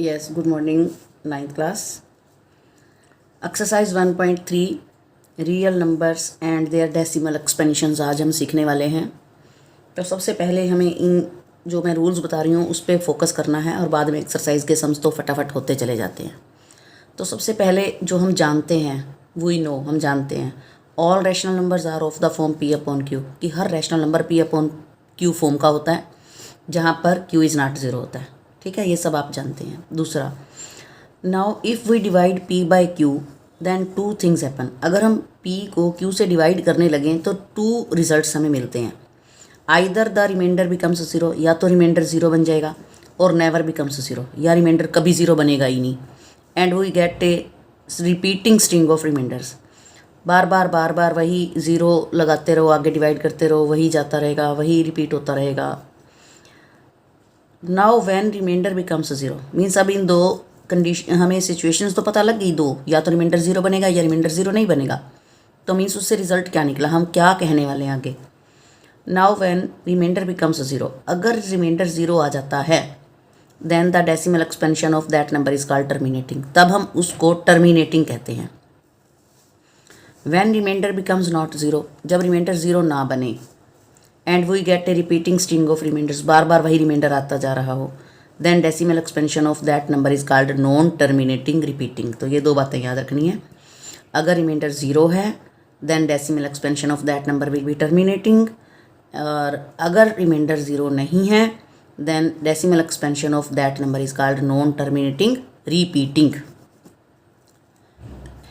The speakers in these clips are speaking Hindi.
Yes, good morning, ninth class. Exercise 1.3 real numbers and their decimal expansions आज हम सीखने वाले हैं। तो सबसे पहले हमें इन जो मैं रूल्स बता रही हूँ उस पर फोकस करना है और बाद में एक्सरसाइज के सम्स तो फटाफट होते चले जाते हैं। तो सबसे पहले जो हम जानते हैं वी नो हम जानते हैं all rational numbers are of the form p upon q, कि हर rational number p upon q form का होता है जहाँ पर क्यू इज़ नॉट ज़ीरो होता है। ठीक है, ये सब आप जानते हैं। दूसरा, now if we divide p by q then two things happen. अगर हम p को q से डिवाइड करने लगें तो टू रिजल्ट्स हमें मिलते हैं। Either the remainder becomes zero, या तो रिमाइंडर ज़ीरो बन जाएगा, और नेवर बिकम्स ज़ीरो, या रिमाइंडर कभी ज़ीरो बनेगा ही नहीं। And we get a repeating string of remainders. बार बार वही ज़ीरो लगाते रहो, आगे डिवाइड करते रहो, वही जाता रहेगा, वही रिपीट होता रहेगा। Now when remainder becomes zero means अब इन दो कंडीशन हमें सिचुएशंस तो पता लग गई दो, या तो रिमाइंडर ज़ीरो बनेगा या रिमाइंडर ज़ीरो नहीं बनेगा। तो मीन्स उससे रिजल्ट क्या निकला, हम क्या कहने वाले हैं आगे। Now when remainder becomes zero, अगर रिमाइंडर ज़ीरो आ जाता है then the decimal expansion of that number is called terminating, तब हम उसको टर्मिनेटिंग कहते हैं। When remainder becomes not zero, जब रिमाइंडर ज़ीरो ना बने, and we get a repeating string of remainders, बार बार वही रिमाइंडर आता जा रहा हो, then decimal expansion of that number is called non terminating repeating. तो ये दो बातें याद रखनी है। अगर रिमाइंडर ज़ीरो है then decimal expansion of that number will be terminating, और अगर रिमाइंडर ज़ीरो नहीं है then decimal expansion of that number is called non terminating repeating.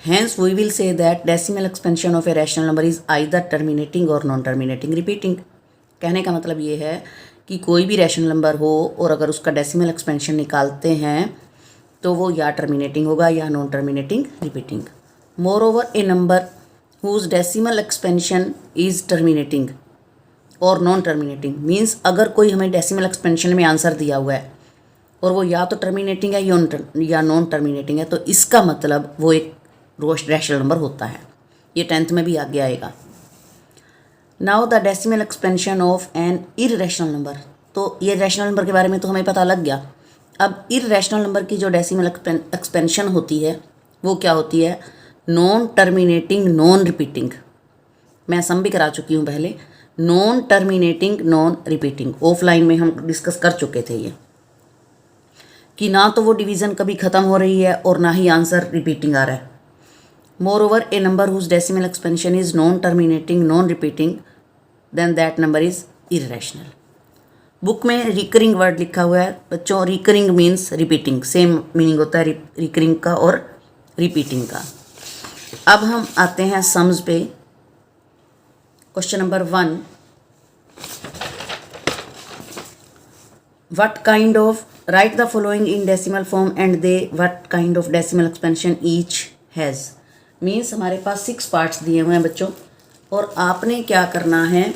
Hence we will say that decimal expansion of a rational number is either terminating or non-terminating repeating। कहने का मतलब ये है कि कोई भी रैशनल नंबर हो और अगर उसका डेसिमल एक्सपेंशन निकालते हैं तो वो या टर्मिनेटिंग होगा या non terminating repeating. Moreover a number whose decimal expansion is terminating और नॉन टर्मिनेटिंग मीन्स अगर कोई हमें डेसिमल एक्सपेंशन में आंसर दिया हुआ है और वो या तो टर्मिनेटिंग है या नॉन टर्मिनेटिंग है, तो इसका मतलब वो एक रैशनल नंबर होता है। ये 10th में भी आगे आएगा। Now the decimal expansion of an irrational number, तो ये रैशनल नंबर के बारे में तो हमें पता लग गया। अब इररेशनल नंबर की जो डेसिमल एक्सपेंशन होती है वो क्या होती है, नॉन टर्मिनेटिंग नॉन रिपीटिंग। मैं सम भी करा चुकी हूँ पहले, non terminating non repeating. Offline में हम डिस्कस कर चुके थे ये, कि ना तो वो डिवीज़न कभी ख़त्म हो रही है और ना ही आंसर रिपीटिंग आ रहा है। Moreover, a number whose decimal expansion is non-terminating, non-repeating, then that number is irrational। Book में रिकरिंग वर्ड लिखा हुआ है बच्चों, recurring means repeating, same meaning होता है रिकरिंग का और रिपीटिंग का। अब हम आते हैं सम्स पे। Question number 1, what kind of write the following in decimal form and they what kind of decimal expansion each has। Means हमारे पास 6 पार्ट्स दिए हुए हैं बच्चों, और आपने क्या करना है,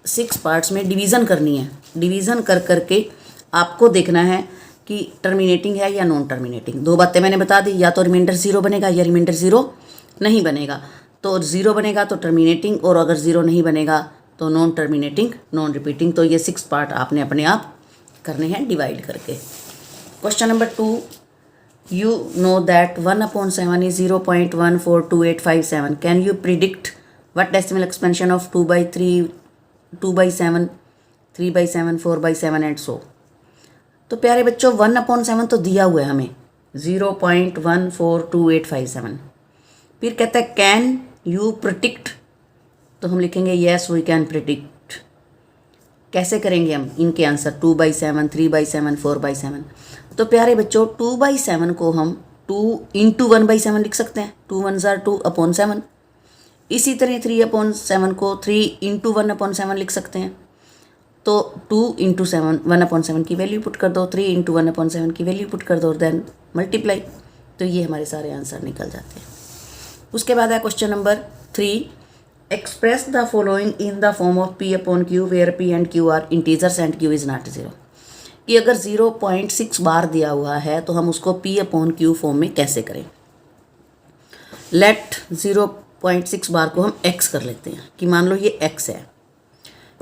6 पार्ट्स में डिवीज़न करनी है। डिवीज़न कर करके आपको देखना है कि टर्मिनेटिंग है या नॉन टर्मिनेटिंग। दो बातें मैंने बता दी, या तो रिमाइंडर ज़ीरो बनेगा या रिमाइंडर ज़ीरो नहीं बनेगा। तो ज़ीरो बनेगा तो टर्मिनेटिंग, और अगर ज़ीरो नहीं बनेगा तो नॉन टर्मिनेटिंग नॉन रिपीटिंग। तो ये 6 पार्ट आपने अपने आप करने हैं डिवाइड करके। Question number 2, you know that 1/7 is 0.142857। can you predict what decimal expansion of 2/3, 2/7, 3/7, 4/7 and so। तो प्यारे बच्चों 1/7 तो दिया हुआ है हमें 0.142857। फिर कहता है कैन यू प्रिडिक्ट, तो हम लिखेंगे येस वी कैन प्रिडिक्ट। कैसे करेंगे हम इनके आंसर, 2/7, 3/7, 4/7। तो प्यारे बच्चों 2/7 को हम 2 × 1/7 लिख सकते हैं, 2 1s are 2/7। इसी तरह 3/7 को 3 × 1/7 लिख सकते हैं। तो 2 × 1/7 की वैल्यू पुट कर दो, 3 × 1/7 की वैल्यू पुट कर दो, देन मल्टीप्लाई। तो ये हमारे सारे आंसर निकल जाते हैं। उसके बाद है question number 3, express the following in the form of p upon q where p and q are integers and q is not zero. कि अगर 0.6 बार दिया हुआ है तो हम उसको p अपॉन q फॉर्म में कैसे करें। लेट 0.6 बार को हम x कर लेते हैं, कि मान लो ये x है।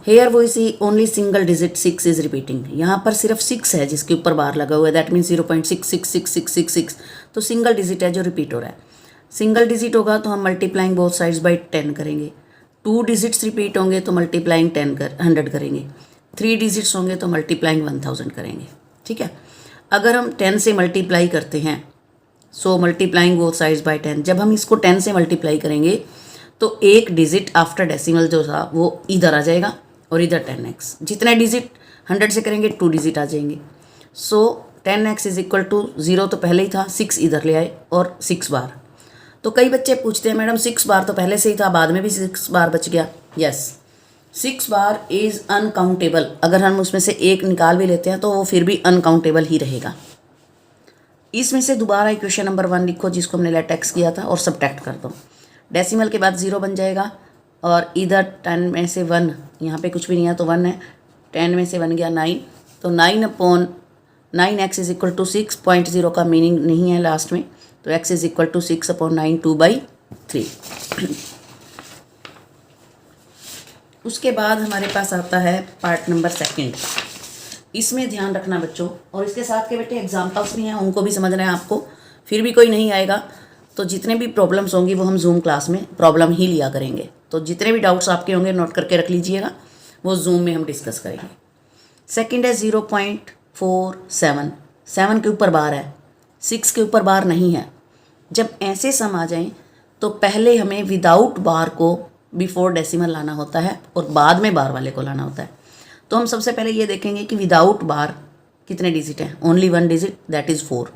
Here we see only single digit 6 is repeating, यहाँ पर सिर्फ 6 है जिसके ऊपर बार लगा हुआ है, दैट मीन्स 0.666666, तो सिंगल डिजिट है जो रिपीट हो रहा है। सिंगल डिजिट होगा तो हम मल्टीप्लाइंग बोथ साइड्स बाई 10 करेंगे, 2 डिजिट्स रिपीट होंगे तो मल्टीप्लाइंग 100 करेंगे, 3 डिजिट्स होंगे तो मल्टीप्लाइंग 1000 करेंगे। ठीक है, अगर हम 10 से मल्टीप्लाई करते हैं, सो मल्टीप्लाइंग बोथ साइड्स बाय 10, जब हम इसको 10 से मल्टीप्लाई करेंगे तो एक डिजिट आफ्टर डेसिमल जो था वो इधर आ जाएगा और इधर 10x, जितने डिजिट 100 से करेंगे 2 डिजिट आ जाएंगे। सो 10x इज इक्वल टू 0 तो पहले ही था, 6 इधर ले आए और 6 बार। तो कई बच्चे पूछते हैं मैडम 6 बार तो पहले से ही था, बाद में भी 6 बार बच गया। यस, 6 बार इज़ अनकाउंटेबल, अगर हम उसमें से एक निकाल भी लेते हैं तो वो फिर भी अनकाउंटेबल ही रहेगा। इसमें से दोबारा इक्वेशन नंबर 1 लिखो जिसको हमने लेट एक्स किया था और सब्ट्रैक्ट कर दो, डेसिमल के बाद 0 बन जाएगा और इधर 10 में से 1, यहाँ पे कुछ भी नहीं है तो 1 है, 10 में से 1 गया 9, तो 9/9x इज इक्वल टू 6, 0 का मीनिंग नहीं है लास्ट में, तो x इज इक्वल टू 6/9 2/3। उसके बाद हमारे पास आता है पार्ट नंबर 2। इसमें ध्यान रखना बच्चों, और इसके साथ के बेटे एग्जाम्पल्स भी हैं, उनको भी समझना है आपको, फिर भी कोई नहीं आएगा तो जितने भी प्रॉब्लम्स होंगी वो हम जूम क्लास में प्रॉब्लम ही लिया करेंगे, तो जितने भी डाउट्स आपके होंगे नोट करके रख लीजिएगा, वो जूम में हम डिस्कस करेंगे। सेकंड है 0.47, 7 के ऊपर बार है, 6 के ऊपर बार नहीं है। जब ऐसे सम आ जाएं तो पहले हमें विदाउट बार को बिफोर डेसिमल लाना होता है और बाद में बार वाले को लाना होता है। तो हम सबसे पहले ये देखेंगे कि विदाउट बार कितने डिजिट हैं, ओनली 1 डिजिट दैट इज़ 4,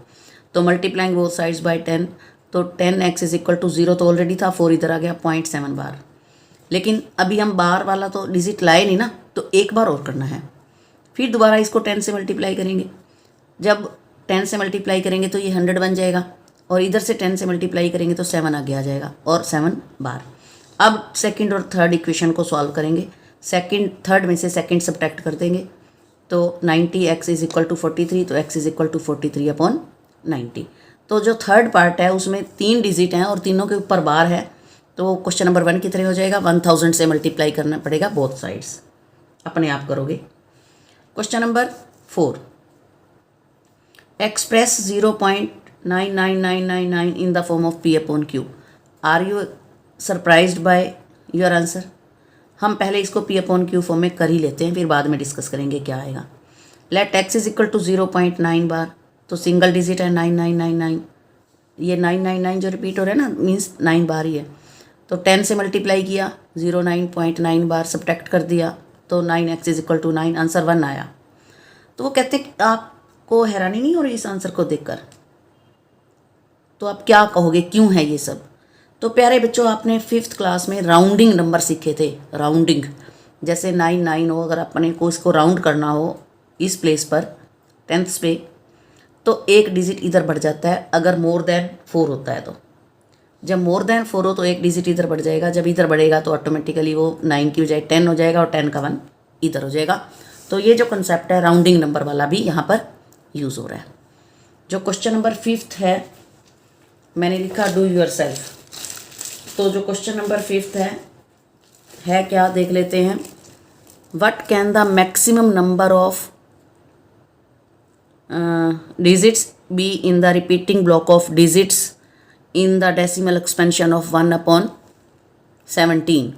तो मल्टीप्लाइंग बोथ साइड्स बाय 10, तो 10x इज इक्वल टू 0 तो ऑलरेडी था, 4 इधर आ गया, 0.7 बार। लेकिन अभी हम बार वाला तो डिजिट लाए नहीं ना, तो एक बार और करना है, फिर दोबारा इसको 10 से मल्टीप्लाई करेंगे, जब 10 से मल्टीप्लाई करेंगे तो ये 100 बन जाएगा और इधर से 10 से मल्टीप्लाई करेंगे तो 7 आगे आ जाएगा और 7 बार। अब सेकंड और थर्ड इक्वेशन को सॉल्व करेंगे, थर्ड में से सेकंड सब्ट्रैक्ट कर देंगे, तो 90x इज इक्वल टू 43, तो x इज इक्वल टू 43/90। तो जो थर्ड पार्ट है उसमें 3 डिजिट हैं और तीनों के ऊपर बार है, तो क्वेश्चन नंबर 1 की तरह हो जाएगा, 1000 से मल्टीप्लाई करना पड़ेगा बोथ साइड्स, अपने आप करोगे। Question number 4, express 0.99999 in the form of P/Q। Are you surprised by your answer? हम पहले इसको P/Q फॉर्म में कर ही लेते हैं, फिर बाद में डिस्कस करेंगे क्या आएगा। Let x is equal to 0.9 bar, तो सिंगल डिजिट है 9999, ये 999 जो रिपीट हो रहा है ना मीन्स 9 बार ही है, तो 10 से मल्टीप्लाई किया, 09.9 बार सब्ट्रैक्ट कर दिया, तो 9x is equal to 9, answer 1 आया। तो वो कहते हैं आपको हैरानी नहीं हो रही इस आंसर को देखकर, तो आप क्या कहोगे क्यों है ये सब? तो प्यारे बच्चों, आपने 5th क्लास में राउंडिंग नंबर सीखे थे, राउंडिंग, जैसे 9 हो, अगर अपने को इसको राउंड करना हो इस प्लेस पर 10th पे, तो एक डिजिट इधर बढ़ जाता है अगर मोर देन 4 होता है, तो जब मोर देन 4 हो तो एक डिजिट इधर बढ़ जाएगा, जब इधर बढ़ेगा तो ऑटोमेटिकली वो 9 की बजाय 10 हो जाएगा और 10 का 1 इधर हो जाएगा। तो ये जो कंसेप्ट है राउंडिंग नंबर वाला भी यहाँ पर यूज़ हो रहा है। जो क्वेश्चन नंबर 5th है मैंने लिखा डू यूर सेल्फ, तो जो क्वेश्चन नंबर 5th है क्या देख लेते हैं। What can the maximum number of digits be in the repeating block of digits in the decimal expansion of 1/17?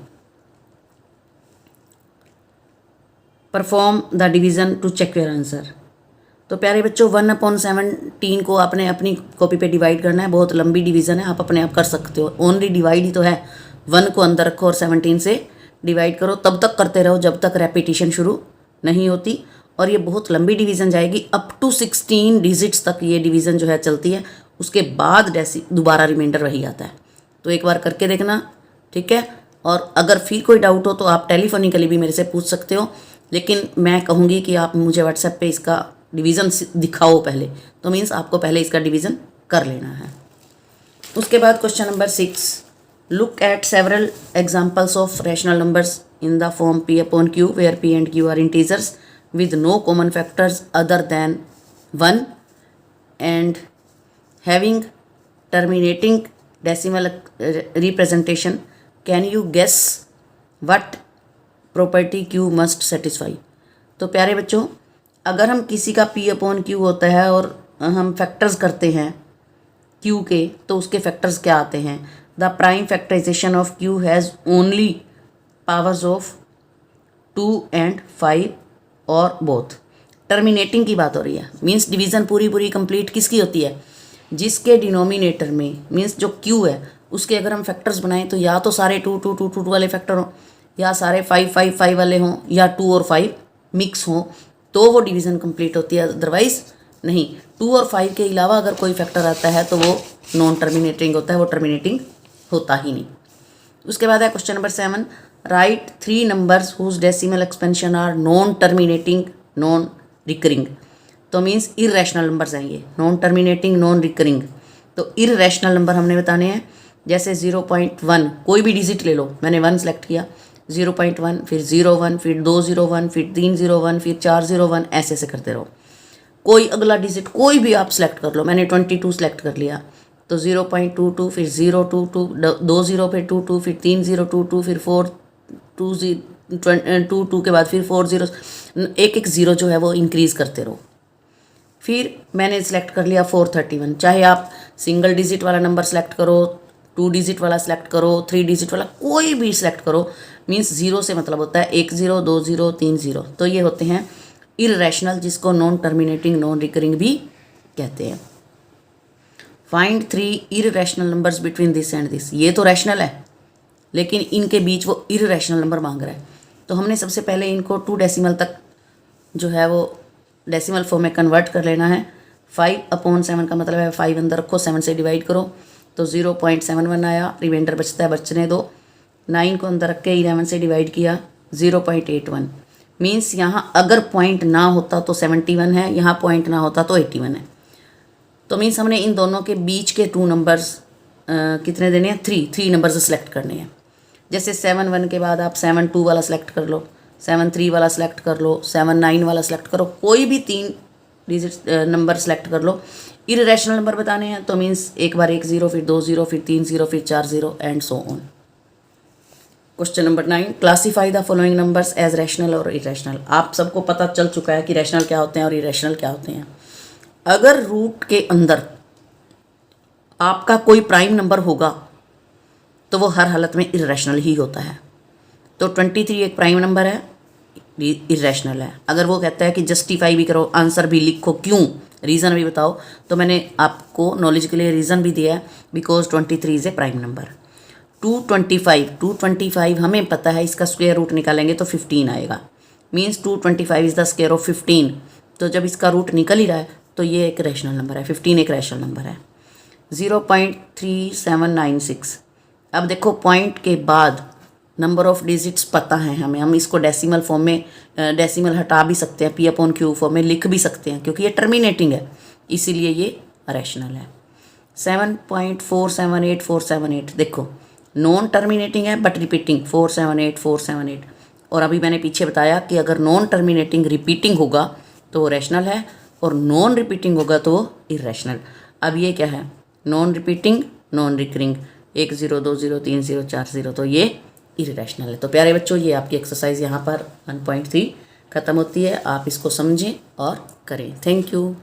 Perform the division to check your answer। तो प्यारे बच्चों 1/17 को आपने अपनी कॉपी पे डिवाइड करना है, बहुत लंबी डिवीज़न है, आप अपने आप कर सकते हो, ओनली डिवाइड ही तो है, 1 को अंदर रखो और 17 से डिवाइड करो, तब तक करते रहो जब तक रेपिटेशन शुरू नहीं होती, और ये बहुत लंबी डिवीज़न जाएगी, अप टू 16 डिजिट्स तक ये डिवीज़न जो है चलती है, उसके बाद दोबारा रिमाइंडर वही आता है। तो एक बार करके देखना, ठीक है, और अगर फिर कोई डाउट हो तो आप टेलीफोनिकली भी मेरे से पूछ सकते हो, लेकिन मैं कहूँगी कि आप मुझे व्हाट्सएप पे इसका डिवीज़न दिखाओ पहले, तो मीन्स आपको पहले इसका डिवीज़न कर लेना है। उसके बाद question number 6, look at several examples of rational numbers in the form P/Q where P and Q are integers with no common factors other than 1 and having terminating decimal representation. Can you guess what property Q must satisfy. तो प्यारे बच्चों, अगर हम किसी का P/Q होता है और हम फैक्टर्स करते हैं Q के, तो उसके फैक्टर्स क्या आते हैं? The prime factorisation of Q has only powers of 2 and 5 और बोथ। टर्मिनेटिंग की बात हो रही है, मीन्स डिवीज़न पूरी कंप्लीट किसकी होती है? जिसके डिनोमिनेटर में मीन्स जो Q है उसके अगर हम फैक्टर्स बनाएं तो या तो सारे 2 2 2 2 वाले फैक्टर हों, या सारे 5 5 5 वाले हों, या 2 और 5 मिक्स हों, तो वो डिवीज़न कंप्लीट होती है। अदरवाइज नहीं, 2 और 5 के अलावा अगर कोई फैक्टर आता है तो वो नॉन टर्मिनेटिंग होता है, वो टर्मिनेटिंग होता ही नहीं। उसके बाद है question number 7, write 3 numbers whose decimal expansion are non terminating non recurring. तो मीन्स इररेशनल नंबर्स हैं ये, नॉन टर्मिनेटिंग नॉन रिकरिंग। तो इररेशनल नंबर हमने बताने हैं, जैसे 0.1 कोई भी डिजिट ले लो, मैंने 1 सेलेक्ट किया, 0.1 फिर 0 1 फिर 2 0 1 फिर 3 0 1 फिर 4 0 1, ऐसे ऐसे करते रहो। कोई अगला डिजिट कोई भी आप सेलेक्ट कर लो, मैंने 22 सेलेक्ट कर लिया, तो 0.22 फिर 0 2 2 2 0 फिर 2 2 फिर 3 0 2 2 फिर 4 2 2 2 के बाद फिर 4 0, एक एक ज़ीरो जो है वो इंक्रीज़ करते रहो। फिर मैंने सेलेक्ट कर लिया 431, चाहे आप सिंगल डिजिट वाला नंबर सेलेक्ट करो, 2 डिजिट वाला सेलेक्ट करो, 3 डिजिट वाला, कोई भी सेलेक्ट करो, मीन्स ज़ीरो से मतलब होता है 1 0 2 0 3 0। तो ये होते हैं इररेशनल, जिसको नॉन टर्मिनेटिंग नॉन रिकरिंग भी कहते हैं। Find 3 irrational numbers between this and this. ये तो रैशनल है लेकिन इनके बीच वो इररेशनल नंबर मांग रहा है। तो हमने सबसे पहले इनको 2 डेसिमल तक जो है वो डेसिमल फॉर्म में कन्वर्ट कर लेना है। 5/7 का मतलब है 5 अंदर रखो, 7 से डिवाइड करो, तो 0.71 आया, रिमाइंडर बचता है, बचने दो। 9 को अंदर रख के 11 से डिवाइड किया, 0.81। मीन्स यहाँ अगर पॉइंट ना होता तो 71 है, यहाँ पॉइंट ना होता तो 81 है। तो मीन्स हमने इन दोनों के बीच के 2 नंबर्स कितने देने हैं? 3 नंबर्स सेलेक्ट करने हैं। जैसे 7 1 के बाद आप 7 2 वाला सेलेक्ट कर लो, 7 3 वाला सेलेक्ट कर लो, 7 9 वाला सेलेक्ट करो, कोई भी 3 डिजिट नंबर सेलेक्ट कर लो। इररेशनल नंबर बताने हैं तो मीन्स एक बार 1 0 फिर 2 0 फिर 3 0 फिर 4 0 and so on. Question number 9, classify the following numbers as rational और इरेशनल। आप सबको पता चल चुका है कि रैशनल क्या होते हैं और इरेशनल क्या होते हैं। अगर रूट के अंदर आपका कोई प्राइम नंबर होगा तो वो हर हालत में इरेशनल ही होता है। तो 23 एक प्राइम नंबर है, इरेशनल है। अगर वो कहता है कि जस्टिफाई भी करो, आंसर भी लिखो, क्यों, रीज़न भी बताओ, तो मैंने आपको नॉलेज के लिए रीज़न भी दिया है, because 23 is a prime number. 225 हमें पता है इसका स्क्वायर रूट निकालेंगे तो 15 आएगा, means 225 is the square of 15। तो जब इसका रूट निकल ही रहा है तो ये एक रैशनल नंबर है, 15 एक रैशनल नंबर है। 0.3796। अब देखो पॉइंट के बाद नंबर ऑफ डिजिट्स पता है हमें, हम इसको डेसिमल फॉर्म में डेसिमल हटा भी सकते हैं, P/Q फॉर्म में लिख भी सकते हैं, क्योंकि ये टर्मिनेटिंग है इसीलिए ये रैशनल है। 7.478478 देखो नॉन टर्मिनेटिंग है बट रिपीटिंग, 478 और अभी मैंने पीछे बताया कि अगर नॉन टर्मिनेटिंग रिपीटिंग होगा तो वो रैशनल है और नॉन रिपीटिंग होगा तो वो इरेशनल। अब ये क्या है? नॉन रिपीटिंग नॉन रिकरिंग, 1 0 2 0 3 0 4 0, तो ये इरेशनल है। तो प्यारे बच्चों, ये आपकी एक्सरसाइज यहाँ पर 1.3 खत्म होती है। आप इसको समझें और करें। Thank you.